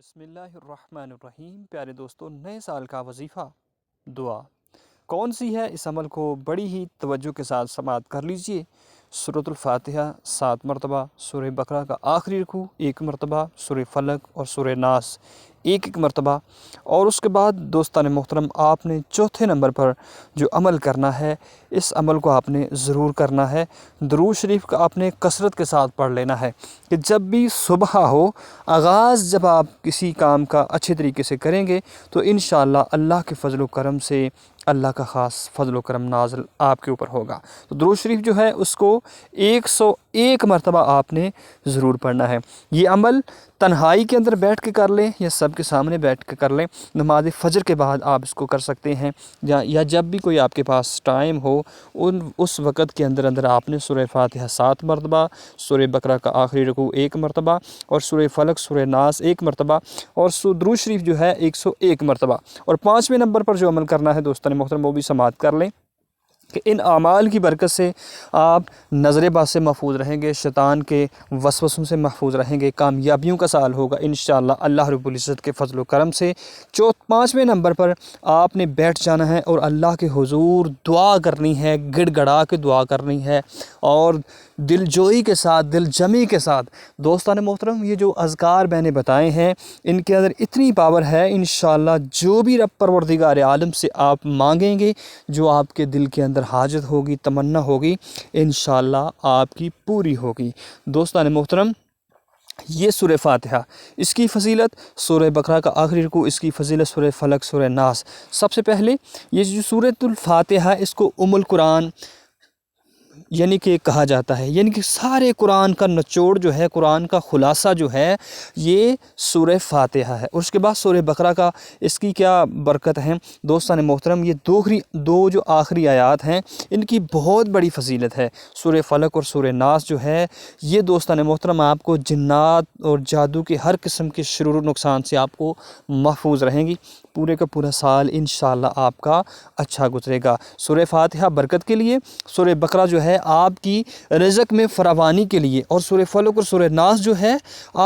بسم اللہ الرحمن الرحیم۔ پیارے دوستو، نئے سال کا وظیفہ دعا کون سی ہے؟ اس عمل کو بڑی ہی توجہ کے ساتھ سماعت کر لیجئے۔ سورۃ الفاتحہ 7 مرتبہ، سورہ بقرہ کا آخری رکوع 1 مرتبہ، سورہ فلق اور سورہ ناس 1 مرتبہ، اور اس کے بعد دوستان محترم آپ نے چوتھے نمبر پر جو عمل کرنا ہے، اس عمل کو آپ نے ضرور کرنا ہے۔ درود شریف کا آپ نے کثرت کے ساتھ پڑھ لینا ہے کہ جب بھی صبح ہو، آغاز جب آپ کسی کام کا اچھے طریقے سے کریں گے تو انشاءاللہ اللہ کے فضل و کرم سے اللہ کا خاص فضل و کرم نازل آپ کے اوپر ہوگا۔ تو درود شریف جو ہے اس کو 101 مرتبہ آپ نے ضرور پڑھنا ہے۔ یہ عمل تنہائی کے اندر بیٹھ کے کر لیں یا سب کے سامنے بیٹھ کے کر لیں، نماز فجر کے بعد آپ اس کو کر سکتے ہیں، یا جب بھی کوئی آپ کے پاس ٹائم ہو اس وقت کے اندر آپ نے سورہ فاتحہ 7 مرتبہ، سورہ بقرہ کا آخری رکوع 1 مرتبہ، اور سورہ فلق سورہ ناس 1 مرتبہ، اور درود شریف جو ہے 101 مرتبہ۔ اور 5ویں نمبر پر جو عمل کرنا ہے دوستان محترم، وہ بھی سماعت کر لیں کہ ان اعمال کی برکت سے آپ نظر بد سے محفوظ رہیں گے، شیطان کے وسوسوں سے محفوظ رہیں گے، کامیابیوں کا سال ہوگا انشاءاللہ اللہ رب العزت کے فضل و کرم سے۔ 5ویں نمبر پر آپ نے بیٹھ جانا ہے اور اللہ کے حضور دعا کرنی ہے، گڑ گڑا کے دعا کرنی ہے، اور دل جوئی کے ساتھ، دل جمی کے ساتھ۔ دوستان محترم، یہ جو اذکار میں نے بتائے ہیں ان کے اندر اتنی پاور ہے، انشاءاللہ جو بھی رب پروردگار عالم سے آپ مانگیں گے، جو آپ کے دل کے اندر حاجت ہوگی، تمنا ہوگی، انشاءاللہ آپ کی پوری ہوگی۔ دوستان محترم، یہ سورہ فاتحہ، اس کی فضیلت، سورہ بقرہ کا آخری رکوع اس کی فضیلت، سورہ فلق سورہ ناس۔ سب سے پہلے یہ جو سورۃ الفاتحہ، اس کو القرآن یعنی کہ کہا جاتا ہے، یعنی کہ سارے قرآن کا نچوڑ جو ہے، قرآن کا خلاصہ جو ہے، یہ سورہ فاتحہ ہے۔ اور اس کے بعد سورہ بقرہ کا اس کی کیا برکت ہے دوستان محترم، یہ دو جو آخری آیات ہیں ان کی بہت بڑی فضیلت ہے۔ سورہ فلق اور سورہ ناس جو ہے، یہ دوستان محترم آپ کو جنات اور جادو کے ہر قسم کے شرور و نقصان سے آپ کو محفوظ رہیں گی۔ پورے کا پورا سال انشاءاللہ آپ کا اچھا گزرے گا۔ سورہ فاتحہ برکت کے لیے، سورہ بقرہ جو ہے آپ کی رزق میں فراوانی کے لیے، اور سورہ فلق اور سورہ ناس جو ہے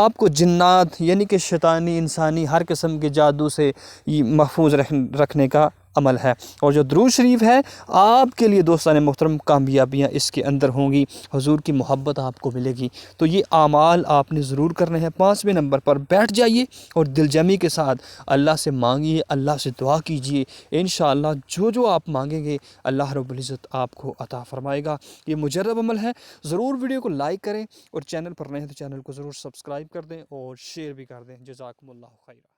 آپ کو جنات یعنی کہ شیطانی انسانی ہر قسم کے جادو سے محفوظ رکھنے کا عمل ہے۔ اور جو درود شریف ہے آپ کے لیے دوستان محترم، کامیابیاں اس کے اندر ہوں گی، حضور کی محبت آپ کو ملے گی۔ تو یہ اعمال آپ نے ضرور کرنے ہیں۔ 5ویں نمبر پر بیٹھ جائیے اور دل جمی کے ساتھ اللہ سے مانگیے، اللہ سے دعا کیجیے، انشاءاللہ جو آپ مانگیں گے اللہ رب العزت آپ کو عطا فرمائے گا۔ یہ مجرب عمل ہے۔ ضرور ویڈیو کو لائک کریں، اور چینل پر نئے ہیں تو چینل کو ضرور سبسکرائب کر دیں اور شیئر بھی کر دیں۔ جزاکم اللہ خیرہ۔